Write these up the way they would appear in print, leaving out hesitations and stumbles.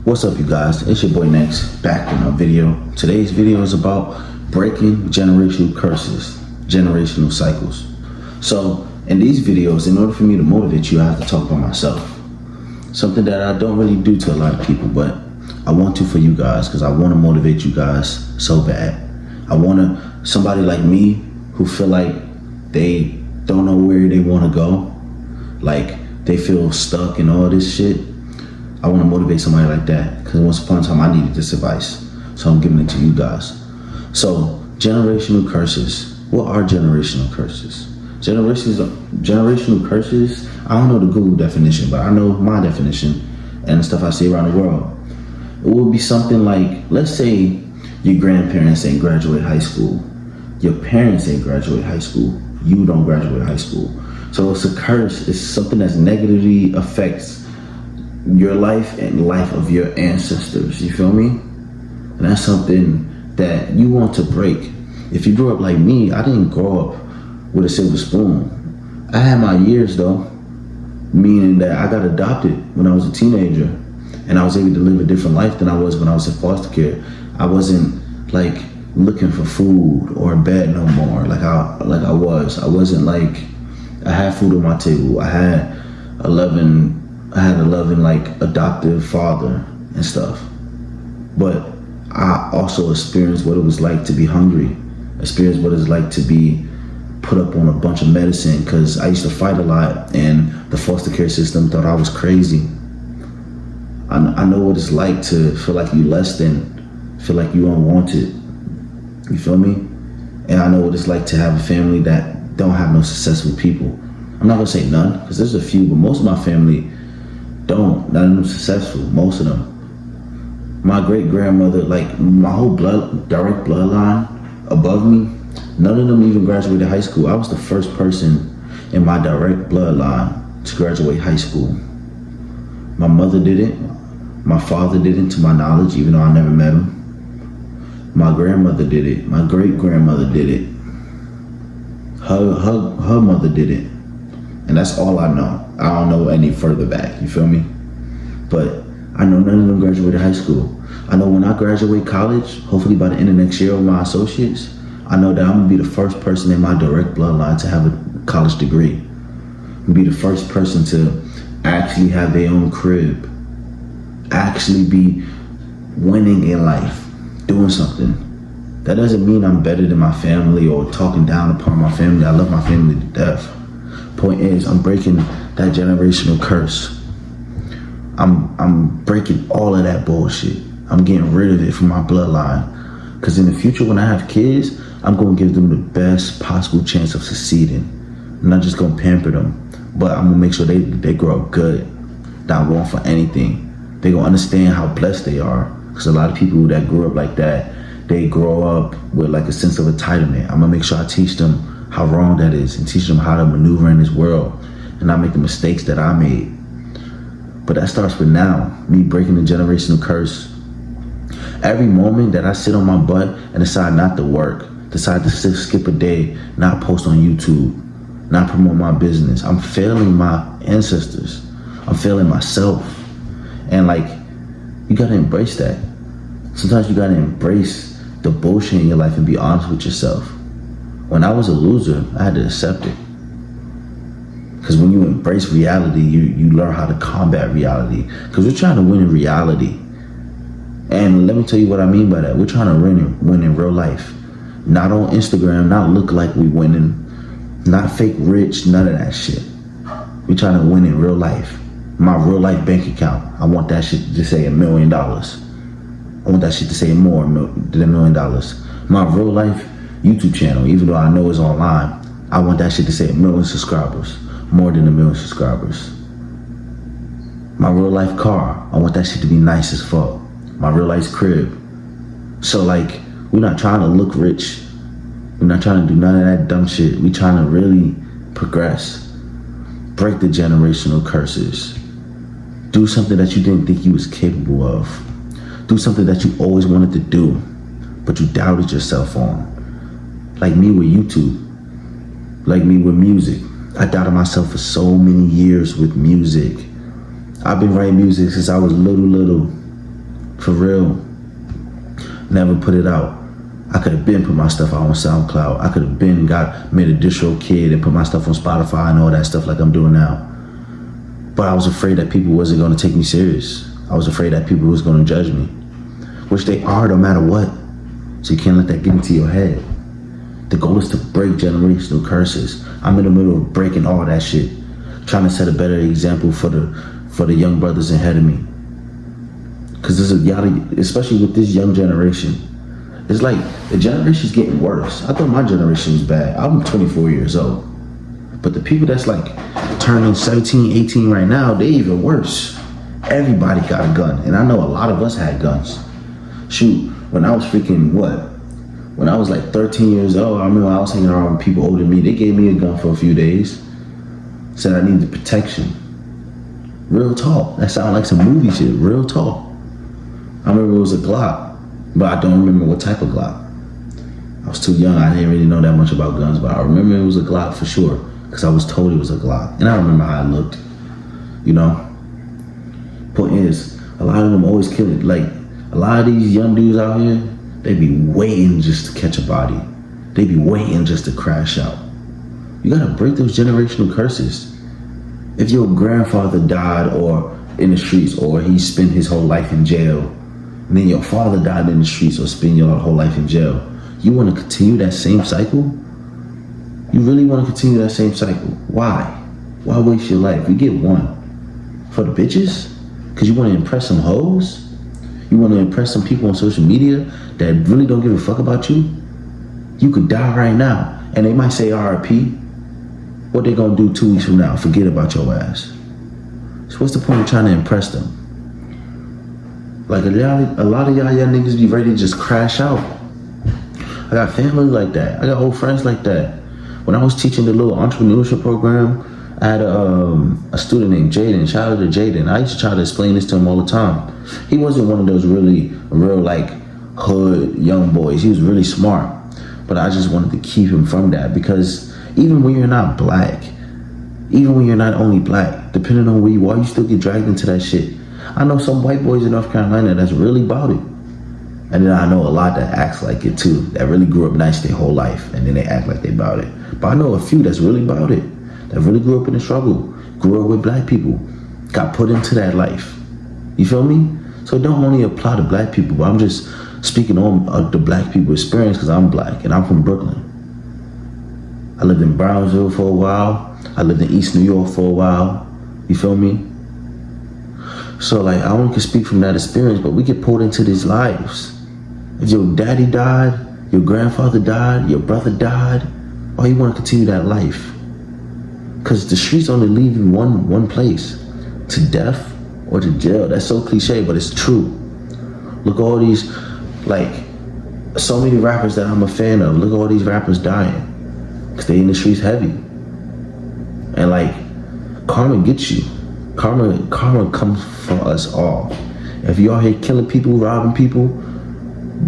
What's up, you guys? It's your boy Next, back with my video. Today's video is about breaking generational curses, generational cycles. So in these videos, in order for me to motivate you, I have to talk about myself. Something that I don't really do to a lot of people, but I want to for you guys because I want to motivate you guys so bad. I want somebody like me who feel like they don't know where they want to go, like they feel stuck and all this shit. I want to motivate somebody like that because once upon a time I needed this advice, so I'm giving it to you guys. So generational curses. What are generational curses? Generational curses, I don't know the Google definition, but I know my definition and the stuff I see around the world. It would be something like, let's say your grandparents ain't graduate high school, your parents ain't graduate high school, you don't graduate high school. So it's a curse. It's something that negatively affects your life and life of your ancestors. You feel me? And that's something that you want to break. If you grew up like me, I didn't grow up with a silver spoon. I had my years though, meaning that I got adopted when I was a teenager and I was able to live a different life than I was when I was in foster care. I wasn't like looking for food or bed no more like I was. I wasn't like, I had food on my table. I had a loving like adoptive father and stuff. But I also experienced what it was like to be hungry, experienced what it's like to be put up on a bunch of medicine because I used to fight a lot and the foster care system thought I was crazy. I know what it's like to feel like you less than, feel like you unwanted. You feel me? And I know what it's like to have a family that don't have no successful people. I'm not gonna say none, because there's a few, but most of my family none of them successful, most of them. My great grandmother, like my whole direct bloodline above me, none of them even graduated high school. I was the first person in my direct bloodline to graduate high school. My mother did it, my father did it to my knowledge, even though I never met him. My grandmother did it, my great grandmother did it. Her mother did it. And that's all I know. I don't know any further back, you feel me? But I know none of them graduated high school. I know when I graduate college, hopefully by the end of next year with my associates, I know that I'm gonna be the first person in my direct bloodline to have a college degree. I'm gonna be the first person to actually have their own crib, actually be winning in life, doing something. That doesn't mean I'm better than my family or talking down upon my family. I love my family to death. Point is, I'm breaking that generational curse. I'm breaking all of that bullshit. I'm getting rid of it from my bloodline. Because in the future, when I have kids, I'm going to give them the best possible chance of succeeding. I'm not just going to pamper them, but I'm going to make sure they grow up good, not want for anything. They're going to understand how blessed they are. Because a lot of people that grew up like that, they grow up with like a sense of entitlement. I'm going to make sure I teach them how wrong that is and teach them how to maneuver in this world and not make the mistakes that I made. But that starts with now, me breaking the generational curse. Every moment that I sit on my butt and decide not to work, decide to skip a day, not post on YouTube, not promote my business, I'm failing my ancestors. I'm failing myself. And like, you gotta embrace that. Sometimes you gotta embrace the bullshit in your life and be honest with yourself. When I was a loser, I had to accept it. Because when you embrace reality, you learn how to combat reality. Because we're trying to win in reality. And let me tell you what I mean by that. We're trying to win in real life. Not on Instagram, not look like we winning, not fake rich, none of that shit. We're trying to win in real life. My real life bank account, I want that shit to say $1 million. I want that shit to say more than $1 million. My real life YouTube channel, even though I know it's online, I want that shit to say 1 million subscribers, more than 1 million subscribers. My real life car, I want that shit to be nice as fuck. My real life crib. So like, we're not trying to look rich. We're not trying to do none of that dumb shit. We're trying to really progress. Break the generational curses. Do something that you didn't think you was capable of. Do something that you always wanted to do, but you doubted yourself on. Like me with YouTube, like me with music. I doubted myself for so many years with music. I've been writing music since I was little. For real. Never put it out. I could have been put my stuff out on SoundCloud. I could have been made a DistroKid and put my stuff on Spotify and all that stuff like I'm doing now. But I was afraid that people wasn't going to take me serious. I was afraid that people was going to judge me, which they are no matter what. So you can't let that get into your head. The goal is to break generational curses. I'm in the middle of breaking all that shit, trying to set a better example for the young brothers ahead of me. Cause there's especially with this young generation, it's like the generation's getting worse. I thought my generation was bad. I'm 24 years old. But the people that's like turning 17, 18 right now, they even worse. Everybody got a gun. And I know a lot of us had guns. Shoot, when I was when I was like 13 years old, I remember I was hanging around with people older than me. They gave me a gun for a few days. Said I needed protection. Real talk. That sounded like some movie shit. Real talk. I remember it was a Glock, but I don't remember what type of Glock. I was too young. I didn't really know that much about guns, but I remember it was a Glock for sure, because I was told it was a Glock. And I remember how it looked, you know? Point is, a lot of them always kill it. Like, a lot of these young dudes out here, they be waiting just to catch a body. They be waiting just to crash out. You gotta break those generational curses. If your grandfather died or in the streets, or he spent his whole life in jail, and then your father died in the streets or spent your whole life in jail, you want to continue that same cycle? You really want to continue that same cycle? Why? Why waste your life? You get one. For the bitches? Because you want to impress some hoes? You want to impress some people on social media that really don't give a fuck about you? You could die right now, and they might say RIP. What they gonna do 2 weeks from now? Forget about your ass. So what's the point of trying to impress them? Like a lot of y'all young niggas be ready to just crash out. I got family like that. I got old friends like that. When I was teaching the little entrepreneurship program, I had a student named Jaden. Shout out to Jaden. I used to try to explain this to him all the time. He wasn't one of those real like hood young boys. He was really smart. But I just wanted to keep him from that, because even when you're not black, even when you're not only black, depending on where you are, you still get dragged into that shit. I know some white boys in North Carolina that's really about it. And then I know a lot that acts like it too, that really grew up nice their whole life, and then they act like they about it. But I know a few that's really about it, that really grew up in the struggle, grew up with black people, got put into that life. You feel me? So it don't only apply to black people, but I'm just speaking on the black people experience, because I'm black and I'm from Brooklyn. I lived in Brownsville for a while. I lived in East New York for a while. You feel me? So like, I only can speak from that experience, but we get pulled into these lives. If your daddy died, your grandfather died, your brother died, why you want to continue that life? Because the streets only leave you one place, to death or to jail. That's so cliche, but it's true. Look at all these, like, so many rappers that I'm a fan of. Look at all these rappers dying, because they in the streets heavy. And like, karma gets you. Karma comes for us all. If you out here killing people, robbing people,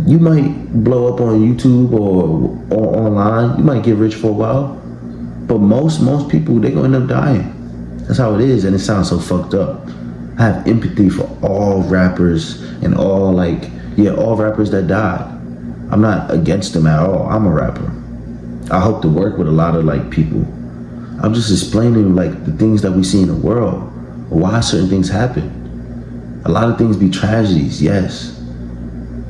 you might blow up on YouTube or online. You might get rich for a while. But most people, they gonna end up dying. That's how it is, and it sounds so fucked up. I have empathy for all rappers and all rappers that died. I'm not against them at all. I'm a rapper. I hope to work with a lot of like people. I'm just explaining like the things that we see in the world, why certain things happen. A lot of things be tragedies, yes,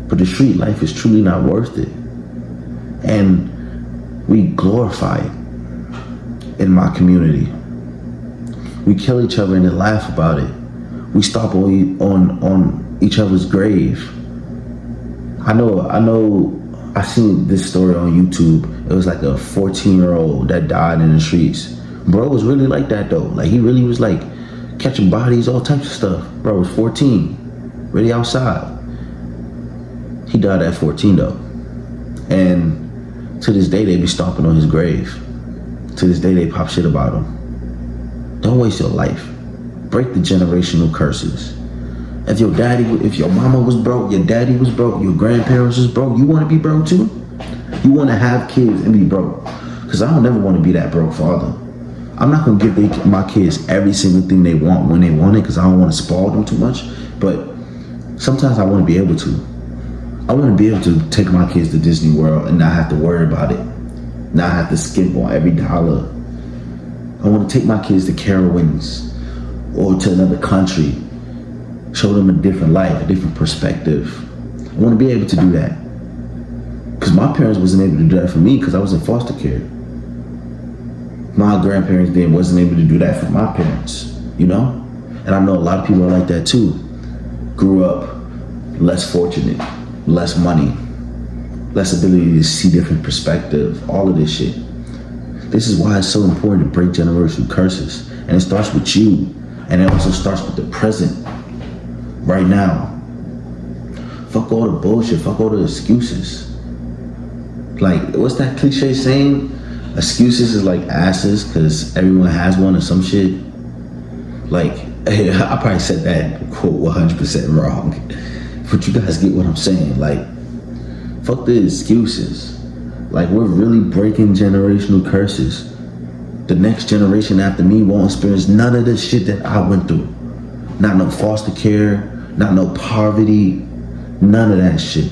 but the street life is truly not worth it. And we glorify it in my community. We kill each other and then laugh about it. We stomp on each other's grave. I seen this story on YouTube. It was like a 14-year-old that died in the streets. Bro was really like that though. Like, he really was like catching bodies, all types of stuff. Bro was 14, really outside. He died at 14 though. And to this day, they be stomping on his grave. To this day, they pop shit about him. Don't waste your life. Break the generational curses. If your mama was broke, your daddy was broke, your grandparents was broke, you want to be broke too? You want to have kids and be broke? Because I don't ever want to be that broke father. I'm not going to give my kids every single thing they want when they want it, because I don't want to spoil them too much. But Sometimes I want to be able to. I want to be able to take my kids to Disney World and not have to worry about it. Not have to skimp on every dollar. I want to take my kids to Carowinds or to another country. Show them a different life, a different perspective. I want to be able to do that. Because my parents wasn't able to do that for me because I was in foster care. My grandparents then wasn't able to do that for my parents, you know? And I know a lot of people are like that too. Grew up less fortunate, less money, less ability to see different perspective, all of this shit. This is why it's so important to break generational curses. And it starts with you. And it also starts with the present, right now. Fuck all the bullshit, fuck all the excuses. Like, what's that cliche saying? Excuses is like asses because everyone has one or some shit. Like, I probably said that quote 100% wrong. But you guys get what I'm saying. Like, fuck the excuses. Like, we're really breaking generational curses. The next generation after me won't experience none of the shit that I went through. Not no foster care, not no poverty, none of that shit.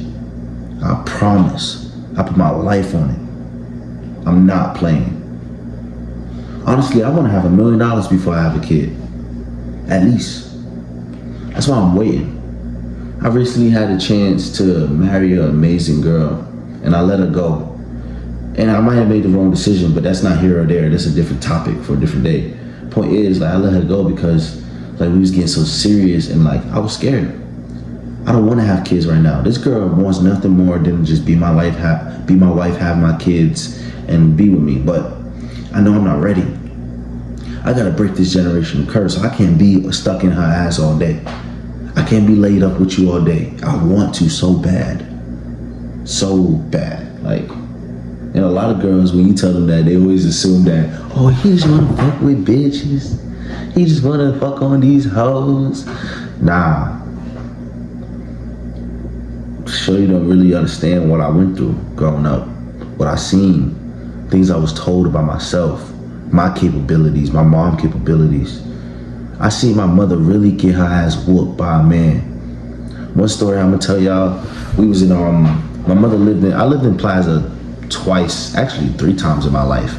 I promise. I put my life on it. I'm not playing. Honestly, I want to have $1 million before I have a kid. At least. That's why I'm waiting. I recently had a chance to marry an amazing girl, and I let her go. And I might have made the wrong decision, but that's not here or there. That's a different topic for a different day. Point is, like, I let her go because, like, we was getting so serious, and like, I was scared. I don't want to have kids right now. This girl wants nothing more than just be my wife, have my kids, and be with me. But I know I'm not ready. I gotta break this generational curse. I can't be stuck in her ass all day. I can't be laid up with you all day. I want to so bad. So bad. Like, and a lot of girls, when you tell them that, they always assume that, oh, he just wanna fuck with bitches. He just wanna fuck on these hoes. Nah. Sure, you don't really understand what I went through growing up. What I seen. Things I was told about myself. My capabilities, my mom capabilities. I seen my mother really get her ass whooped by a man. One story I'm gonna tell y'all, we was in, my mother I lived in Plaza twice, actually 3 times in my life.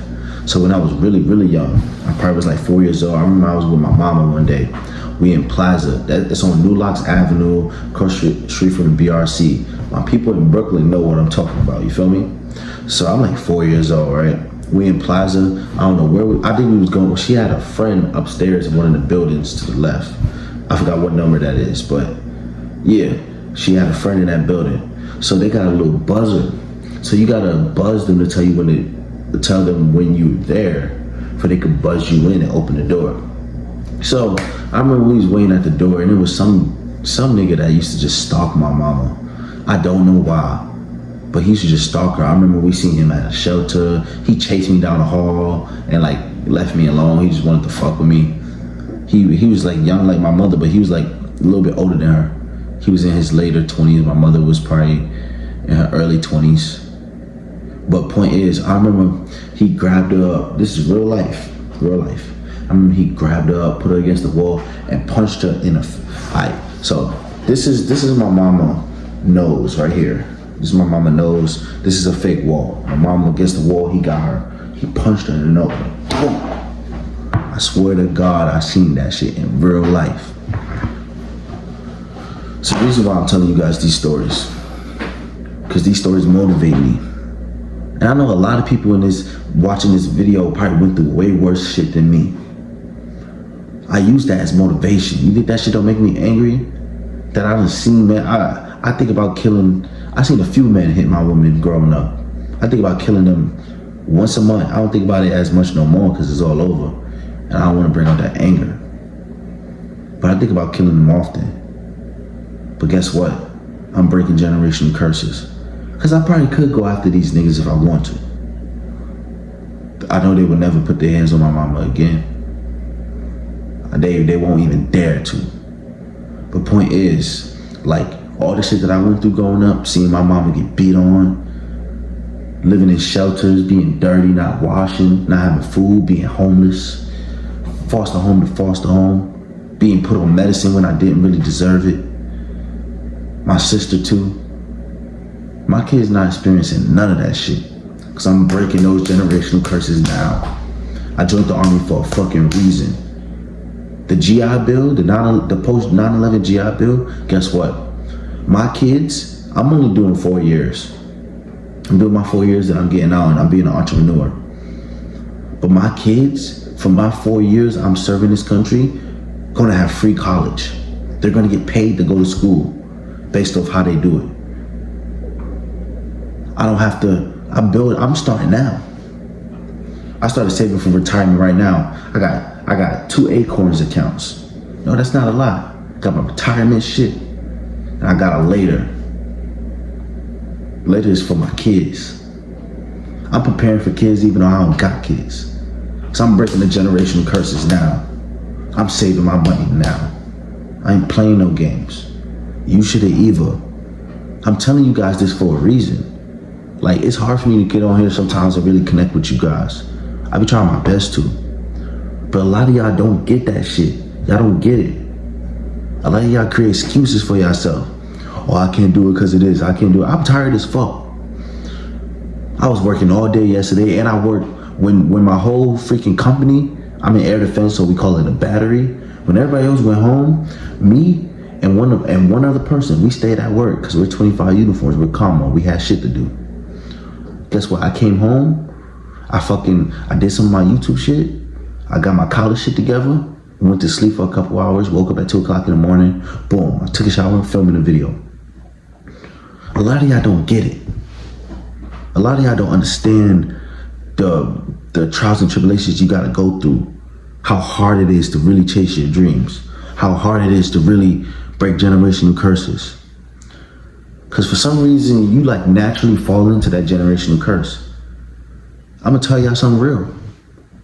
So when I was really, really young, I probably was like 4 years old. I remember I was with my mama one day. We in Plaza, it's on New Locks Avenue, across street from the BRC. My people in Brooklyn know what I'm talking about, you feel me? So I'm like 4 years old, right? We in Plaza, I don't know where I think we was going. She had a friend upstairs in one of the buildings to the left. I forgot what number that is, but yeah, she had a friend in that building. So they got a little buzzer. So you gotta buzz them to tell you tell them when you're there, for they could buzz you in and open the door. So I remember we was waiting at the door, and it was some nigga that used to just stalk my mama. I don't know why, but he used to just stalk her. I remember we seen him at a shelter. He chased me down the hall and like left me alone. He just wanted to fuck with me. He was like young like my mother, but he was like a little bit older than her. He was in his later 20s. My mother was probably in her early 20s. But point is, I remember he grabbed her up. This is real life. I remember he grabbed her up, put her against the wall, and punched her in the So this is my mama nose right here. This is my mama nose. This is a fake wall. My mama against the wall, he got her. He punched her in the nose. Boom. I swear to God, I seen that shit in real life. So the reason why I'm telling you guys these stories, because these stories motivate me. And I know a lot of people watching this video probably went through way worse shit than me. I use that as motivation. You think that shit don't make me angry? That I done seen, man. I think about killing. I seen a few men hit my woman growing up. I think about killing them once a month. I don't think about it as much no more because it's all over. And I don't want to bring out that anger. But I think about killing them often. But guess what? I'm breaking generational curses. Because I probably could go after these niggas if I want to. I know they would never put their hands on my mama again. They won't even dare to. But point is, like, all the shit that I went through growing up, seeing my mama get beat on, living in shelters, being dirty, not washing, not having food, being homeless, foster home to foster home, being put on medicine when I didn't really deserve it. My sister too. My kids not experiencing none of that shit. Cause I'm breaking those generational curses now. I joined the army for a fucking reason. The GI Bill, the post 9/11 GI Bill, guess what? My kids, I'm only doing 4 years. I'm doing my 4 years, then I'm getting out and I'm being an entrepreneur. But my kids, for my 4 years I'm serving this country, gonna have free college. They're gonna get paid to go to school based off how they do it. I don't have to, I'm starting now. I started saving for retirement right now. I got 2 Acorns accounts. No, that's not a lot. Got my retirement shit. And I got a later. Later is for my kids. I'm preparing for kids even though I don't got kids. So I'm breaking the generational curses now. I'm saving my money now. I ain't playing no games. You should have either. I'm telling you guys this for a reason. Like, it's hard for me to get on here sometimes and really connect with you guys. I be trying my best to. But a lot of y'all don't get that shit. Y'all don't get it. A lot of y'all create excuses for yourself. Oh, I can't do it because it is. I can't do it. I'm tired as fuck. I was working all day yesterday, and I worked when my whole freaking company, I'm in air defense, so we call it a battery. When everybody else went home, me and one other person, we stayed at work because we're 25 uniforms. We're combo. We had shit to do. Guess what? I came home. I did some of my YouTube shit. I got my college shit together. Went to sleep for a couple hours. Woke up at 2 o'clock in the morning. Boom. I took a shower, filming a video. A lot of y'all don't get it. A lot of y'all don't understand the trials and tribulations you gotta go through. How hard it is to really chase your dreams. How hard it is to really break generational curses. Cause for some reason, you like naturally fall into that generational curse. I'm gonna tell y'all something real.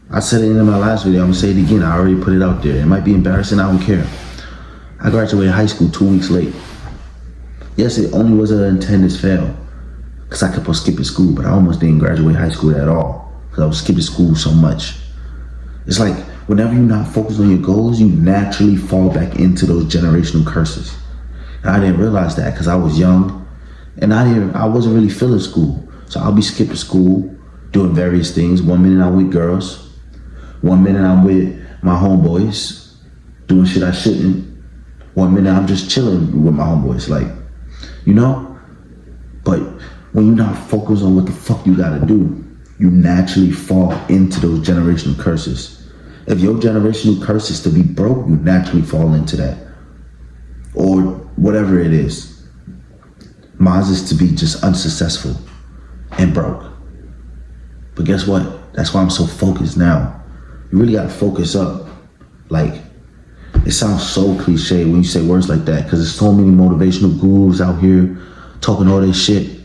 I said it in my last video, I'm gonna say it again. I already put it out there. It might be embarrassing, I don't care. I graduated high school 2 weeks late. Yes, it only was an attendance fail. Cause I kept on skipping school, but I almost didn't graduate high school at all. Cause I was skipping school so much. It's like, whenever you're not focused on your goals, you naturally fall back into those generational curses. And I didn't realize that because I was young and I wasn't really feeling school. So I'll be skipping school, doing various things. 1 minute I'm with girls. 1 minute I'm with my homeboys, doing shit I shouldn't. 1 minute I'm just chilling with my homeboys, like, you know? But when you're not focused on what the fuck you gotta do, you naturally fall into those generational curses. If your generational curse is to be broke, you naturally fall into that. Or whatever it is. Mine is to be just unsuccessful and broke. But guess what? That's why I'm so focused now. You really gotta focus up. Like, it sounds so cliche when you say words like that, because there's so many motivational gurus out here talking all this shit.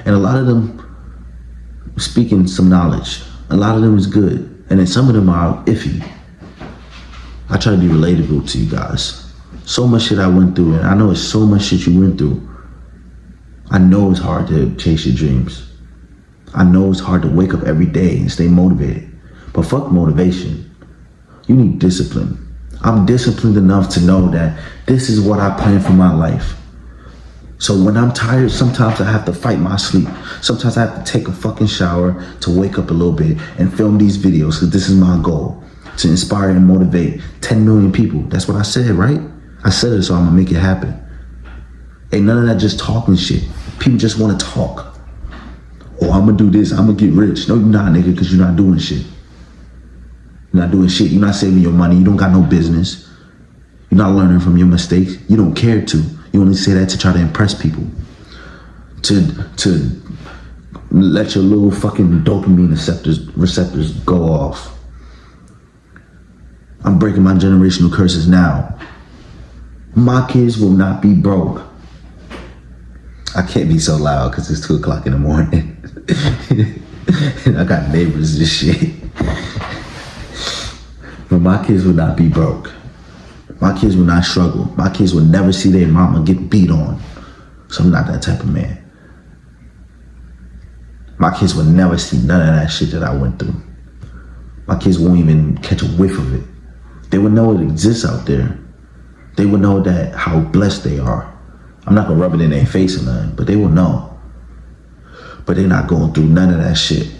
And a lot of them speaking some knowledge. A lot of them is good. And then some of them are iffy. I try to be relatable to you guys. So much shit I went through, and I know it's so much shit you went through. I know it's hard to chase your dreams. I know it's hard to wake up every day and stay motivated. But fuck motivation. You need discipline. I'm disciplined enough to know that this is what I plan for my life. So when I'm tired, sometimes I have to fight my sleep. Sometimes I have to take a fucking shower to wake up a little bit and film these videos, because this is my goal, to inspire and motivate 10 million people. That's what I said, right? I said it, so I'm gonna make it happen. Ain't none of that just talking shit. People just wanna talk. Oh, I'm gonna do this, I'm gonna get rich. No, you're not, nigga, because you're not doing shit. You're not doing shit. You're not saving your money. You don't got no business. You're not learning from your mistakes. You don't care to. You only say that to try to impress people. To let your little fucking dopamine receptors go off. I'm breaking my generational curses now. My kids will not be broke. I can't be so loud because it's 2 o'clock in the morning. And I got neighbors and shit. But my kids will not be broke. My kids will not struggle. My kids will never see their mama get beat on. So I'm not that type of man. My kids will never see none of that shit that I went through. My kids won't even catch a whiff of it. They would know it exists out there. They would know that how blessed they are. I'm not gonna rub it in their face or nothing, but they will know. But they're not going through none of that shit.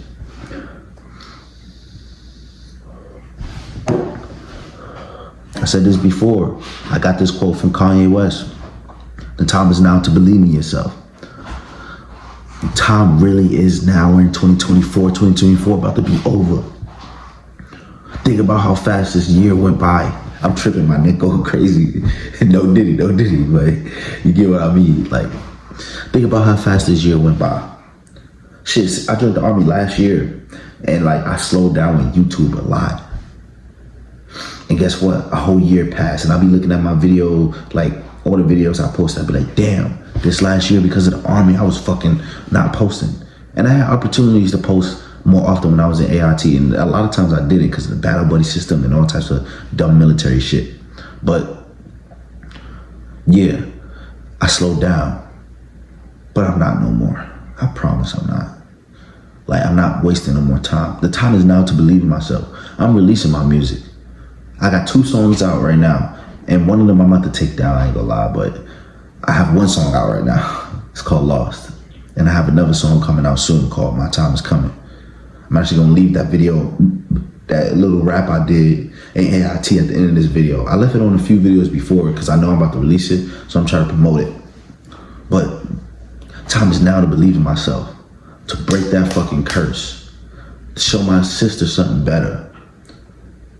I said this before. I got this quote from Kanye West. The time is now to believe in yourself. The time really is now. We're in 2024 about to be over. Think about how fast this year went by. I'm tripping, my neck going crazy. No diddy, but you get what I mean. Like, think about how fast this year went by. Shit, I joined the army last year, and like I slowed down with YouTube a lot. And guess what? A whole year passed, and I'll be looking at my video, like all the videos I post, I'd be like, damn, this last year because of the army, I was fucking not posting. And I had opportunities to post more often when I was in AIT, and a lot of times I did it because of the battle buddy system and all types of dumb military shit. But yeah, I slowed down, but I'm not no more. I promise I'm not. Like, I'm not wasting no more time. The time is now to believe in myself. I'm releasing my music. I got 2 songs out right now, and one of them I'm about to take down, I ain't gonna lie, but I have 1 song out right now. It's called Lost. And I have another song coming out soon called My Time Is Coming. I'm actually gonna leave that video, that little rap I did in AIT at the end of this video. I left it on a few videos before because I know I'm about to release it, so I'm trying to promote it. But time is now to believe in myself, to break that fucking curse, to show my sister something better,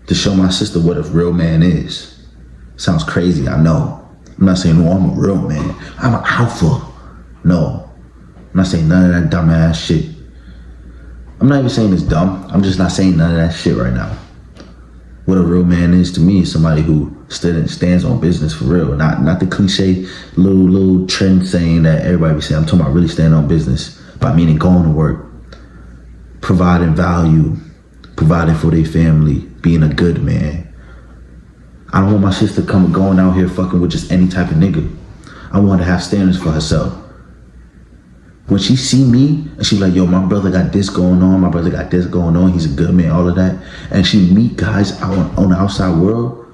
to show my sister what a real man is. Sounds crazy, I know. I'm not saying, no, I'm a real man. I'm an alpha. No, I'm not saying none of that dumbass shit. I'm not even saying it's dumb. I'm just not saying none of that shit right now. What a real man is to me is somebody who stands on business for real. Not the cliche little trend saying that everybody be saying. I'm talking about really standing on business by meaning going to work, providing value, providing for their family, being a good man. I don't want my sister going out here fucking with just any type of nigga. I want her to have standards for herself. When she see me and she like, yo, my brother got this going on, my brother got this going on, he's a good man, all of that, and she meet guys out on the outside world,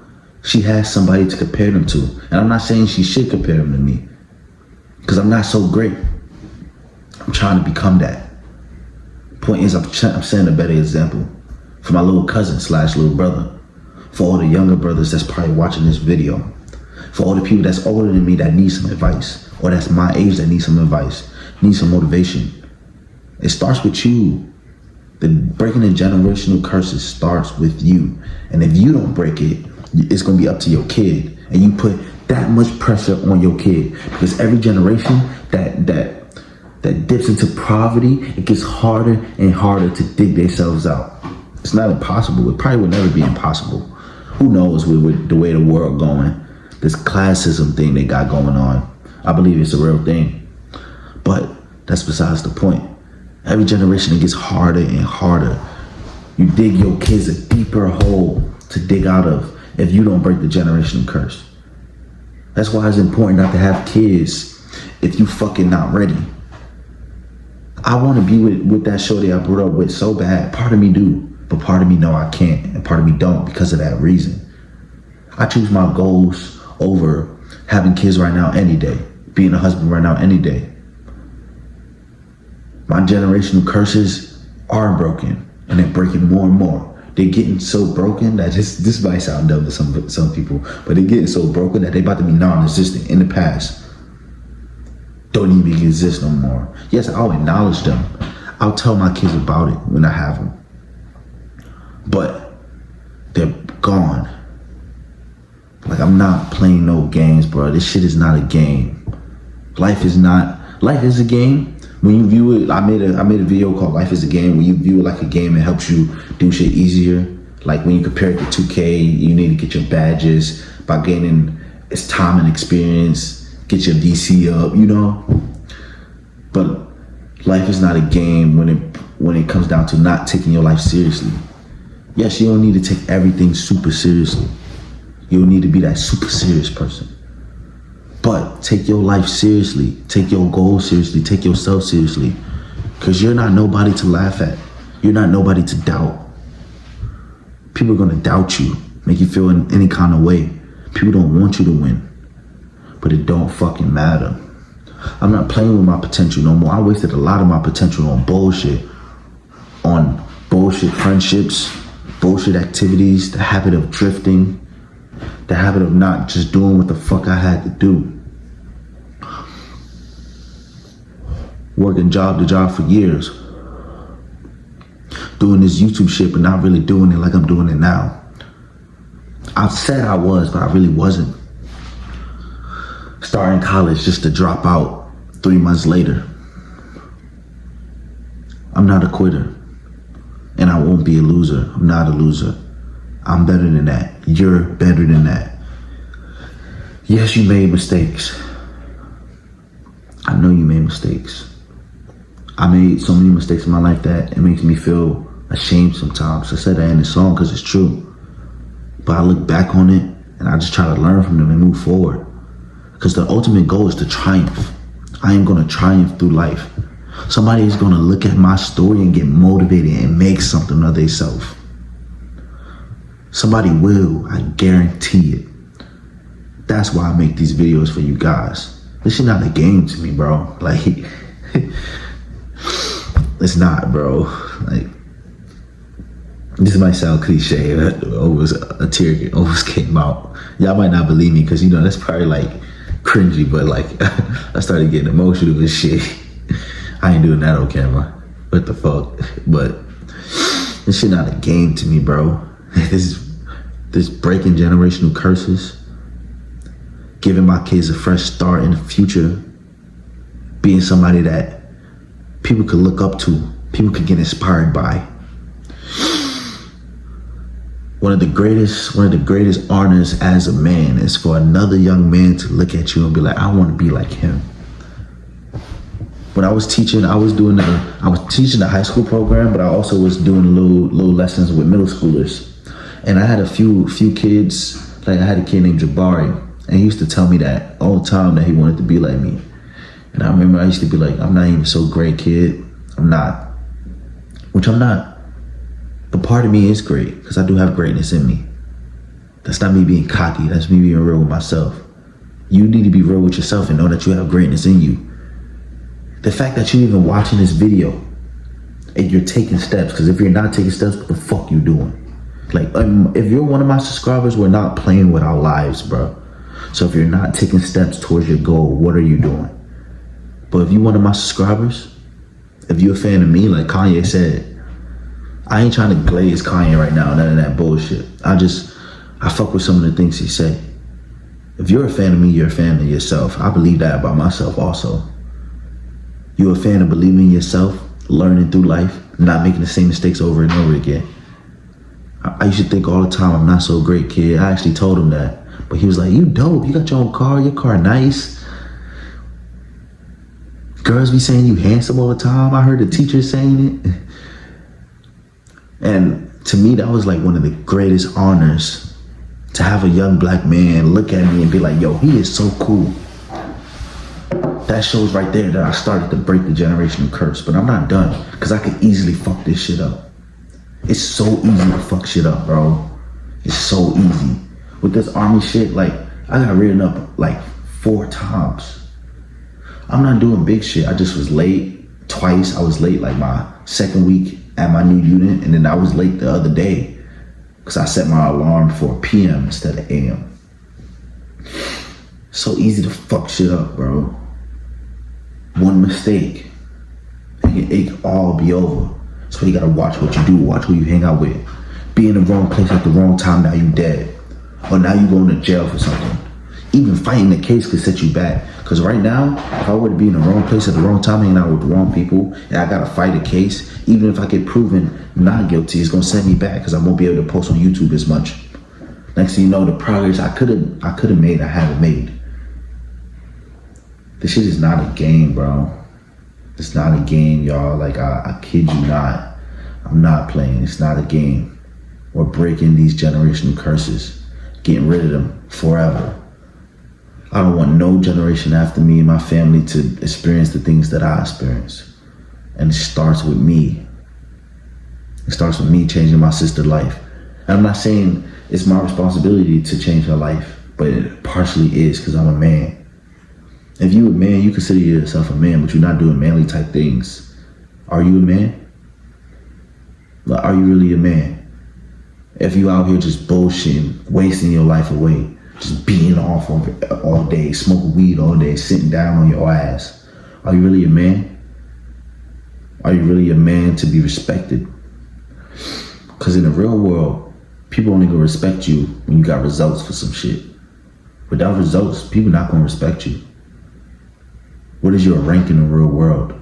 she has somebody to compare them to. And I'm not saying she should compare them to me, because I'm not so great. I'm trying to become that. Point is, I'm setting a better example for my little cousin / little brother, for all the younger brothers that's probably watching this video, for all the people that's older than me that need some advice, or that's my age that need some advice, need some motivation. It starts with you. The breaking the generational curses starts with you. And if you don't break it, it's gonna be up to your kid. And you put that much pressure on your kid, because every generation that dips into poverty, it gets harder and harder to dig themselves out. It's not impossible. It probably would never be impossible. Who knows with the way the world going, this classism thing they got going on. I believe it's a real thing. But that's besides the point. Every generation, it gets harder and harder. You dig your kids a deeper hole to dig out of if you don't break the generational curse. That's why it's important not to have kids if you fucking not ready. I want to be with that shorty I grew up with so bad. Part of me do, but part of me know I can't, and part of me don't because of that reason. I choose my goals over having kids right now any day, being a husband right now any day. My generational curses are broken, and they're breaking more and more. They're getting so broken that this might sound dumb to some people, but they're getting so broken that they're about to be non-existent in the past. Don't even exist no more. Yes, I'll acknowledge them. I'll tell my kids about it when I have them. But they're gone. Like, I'm not playing no games, bro. This shit is not a game. Life is a game. When you view it, I made a video called Life is a Game. When you view it like a game, it helps you do shit easier. Like when you compare it to 2K, you need to get your badges by gaining its time and experience, get your DC up, you know? But life is not a game when it comes down to not taking your life seriously. Yes, you don't need to take everything super seriously. You don't need to be that super serious person. But take your life seriously. Take your goals seriously. Take yourself seriously. Because you're not nobody to laugh at. You're not nobody to doubt. People are going to doubt you, make you feel in any kind of way. People don't want you to win. But it don't fucking matter. I'm not playing with my potential no more. I wasted a lot of my potential on bullshit friendships, bullshit activities, the habit of drifting, the habit of not just doing what the fuck I had to do. Working job to job for years. Doing this YouTube shit, but not really doing it like I'm doing it now. I said I was, but I really wasn't. Starting college just to drop out 3 months later. I'm not a quitter. And I won't be a loser. I'm not a loser. I'm better than that. You're better than that. Yes, you made mistakes. I know you made mistakes. I made so many mistakes in my life that it makes me feel ashamed sometimes. I said that in the song because it's true. But I look back on it and I just try to learn from them and move forward. Because the ultimate goal is to triumph. I am going to triumph through life. Somebody is going to look at my story and get motivated and make something of themselves. Somebody will, I guarantee it. That's why I make these videos for you guys. This is not a game to me, bro. Like, it's not, bro. Like, this might sound cliche. A tear almost came out. Y'all might not believe me because, that's probably like cringy, but like, I started getting emotional and shit. I ain't doing that on camera. What the fuck? But this shit not a game to me, bro. This breaking generational curses, giving my kids a fresh start in the future, being somebody that people could look up to, people could get inspired by. One of the greatest honors as a man is for another young man to look at you and be like, I want to be like him. When I was teaching, I was teaching the high school program, but I also was doing little lessons with middle schoolers. And I had a few kids, like I had a kid named Jabari, and he used to tell me that all the time that he wanted to be like me. And I remember I used to be like, I'm not even so great, kid. I'm not. Which I'm not. But part of me is great, because I do have greatness in me. That's not me being cocky, that's me being real with myself. You need to be real with yourself and know that you have greatness in you. The fact that you're even watching this video and you're taking steps, because if you're not taking steps, what the fuck you doing? Like, if you're one of my subscribers, we're not playing with our lives, bro. So if you're not taking steps towards your goal, what are you doing? But if you're one of my subscribers, if you're a fan of me, like Kanye said, I ain't trying to glaze Kanye right now, none of that bullshit. I fuck with some of the things he say. If you're a fan of me, you're a fan of yourself. I believe that about myself also. You're a fan of believing in yourself, learning through life, not making the same mistakes over and over again. I used to think all the time, I'm not so great, kid. I actually told him that. But he was like, you dope. You got your own car. Your car nice. Girls be saying you handsome all the time. I heard the teacher saying it. And to me, that was like one of the greatest honors, to have a young black man look at me and be like, yo, he is so cool. That shows right there that I started to break the generational curse. But I'm not done, because I could easily fuck this shit up. It's so easy to fuck shit up, bro. It's so easy. With this army shit, like, I got written up like 4 times. I'm not doing big shit. I just was late twice. I was late like my second week at my new unit, and then I was late the other day because I set my alarm for PM instead of AM. So easy to fuck shit up, bro. One mistake, it can all be over. So you gotta watch what you do, watch who you hang out with. Be in the wrong place at the wrong time, now you dead. Or now you going to jail for something. Even fighting the case could set you back. Because right now, if I were to be in the wrong place at the wrong time, hanging out with the wrong people, and I gotta fight a case, even if I get proven not guilty, it's gonna set me back because I won't be able to post on YouTube as much. Next thing you know, the progress I could have made, I haven't made. This shit is not a game, bro. It's not a game, y'all. Like, I kid you not. I'm not playing. It's not a game. We're breaking these generational curses, getting rid of them forever. I don't want no generation after me and my family to experience the things that I experienced. And it starts with me. It starts with me changing my sister's life. And I'm not saying it's my responsibility to change her life, but it partially is because I'm a man. If you a man, you consider yourself a man, but you're not doing manly type things. Are you a man? Like, are you really a man? If you out here just bullshitting, wasting your life away, just beating off all day, smoking weed all day, sitting down on your ass, are you really a man? Are you really a man to be respected? Because in the real world, people only gonna respect you when you got results for some shit. Without results, people not gonna respect you. What is your rank in the real world?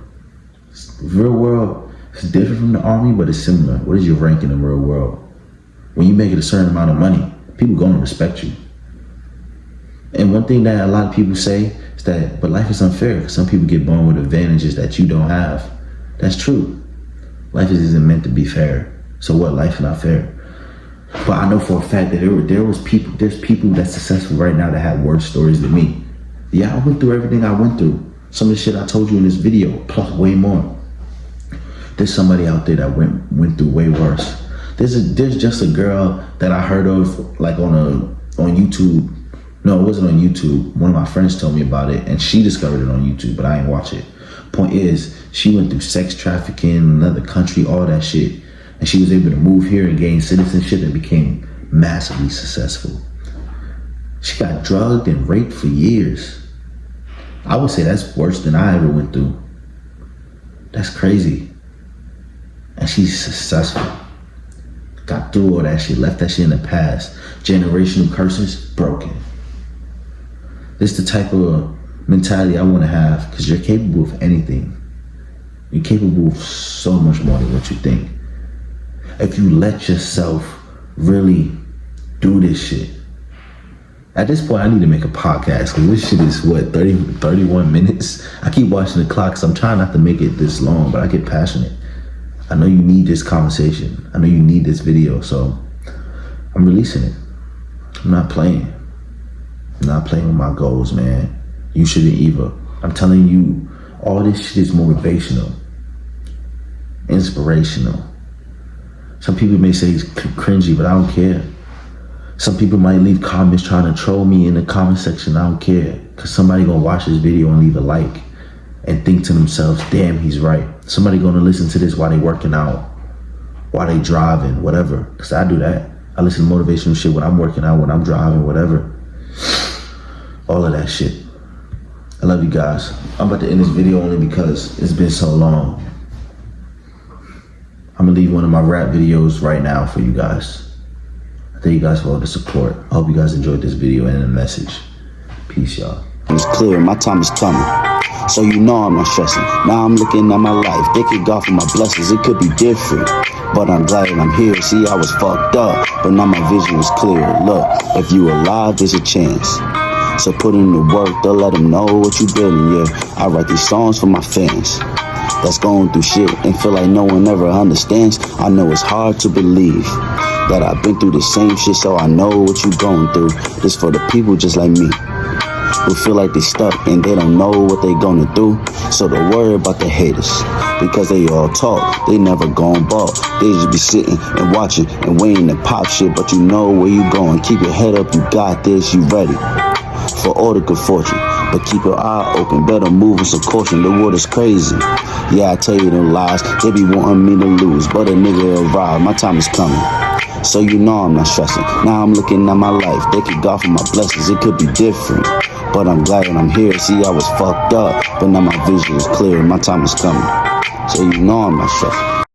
The real world is different from the army, but it's similar. What is your rank in the real world? When you make it a certain amount of money, people gonna respect you. And one thing that a lot of people say is that, but life is unfair because some people get born with advantages that you don't have. That's true. Life isn't meant to be fair. So what? Life is not fair. But I know for a fact that there's people that's successful right now that have worse stories than me. Yeah, I went through everything I went through. Some of the shit I told you in this video, plus way more. There's somebody out there that went through way worse. There's just a girl that I heard of like on YouTube. No, it wasn't on YouTube. One of my friends told me about it, and she discovered it on YouTube, but I ain't watch it. Point is, she went through sex trafficking in another country, all that shit, and she was able to move here and gain citizenship and became massively successful. She got drugged and raped for years. I would say that's worse than I ever went through. That's crazy. And she's successful. Got through all that shit, left that shit in the past. Generational curses, broken. This is the type of mentality I want to have, because you're capable of anything. You're capable of so much more than what you think. If you let yourself really do this shit. At this point, I need to make a podcast, because this shit is, 31 minutes? I keep watching the clock, so I'm trying not to make it this long, but I get passionate. I know you need this conversation. I know you need this video, so I'm releasing it. I'm not playing. I'm not playing with my goals, man. You shouldn't either. I'm telling you, all this shit is motivational, inspirational. Some people may say it's cringy, but I don't care. Some people might leave comments trying to troll me in the comment section. I don't care, because somebody gonna watch this video and leave a like and think to themselves, damn, he's right. Somebody gonna listen to this while they working out, while they driving, whatever. Because I do that. I listen to motivational shit when I'm working out, when I'm driving, whatever. All of that shit. I love you guys. I'm about to end this video only because it's been so long. I'm gonna leave one of my rap videos right now for you guys. I thank you guys for all the support. I hope you guys enjoyed this video and the message. Peace, y'all. It's clear, my time is coming. So you know I'm not stressing. Now I'm looking at my life. Thanking God for my blessings. It could be different, but I'm glad I'm here. See, I was fucked up, but now my vision is clear. Look, if you alive, there's a chance. So put in the work, they'll let them know what you building, yeah. I write these songs for my fans that's going through shit and feel like no one ever understands. I know it's hard to believe that I've been through the same shit, so I know what you going through. This for the people just like me, who feel like they stuck and they don't know what they gonna do. So don't worry about the haters, because they all talk, they never gon' ball. They just be sitting and watching and waiting to pop shit, but you know where you going. Keep your head up, you got this, you ready for all the good fortune, but keep your eye open, better move with some caution. The world is crazy, yeah, I tell you them lies. They be wanting me to lose, but a nigga arrive. My time is coming, so you know I'm not stressing. Now I'm looking at my life, thanking God for my blessings. It could be different, but I'm glad that I'm here. See, I was fucked up, but now my vision is clear. My time is coming, so you know I'm not stressing.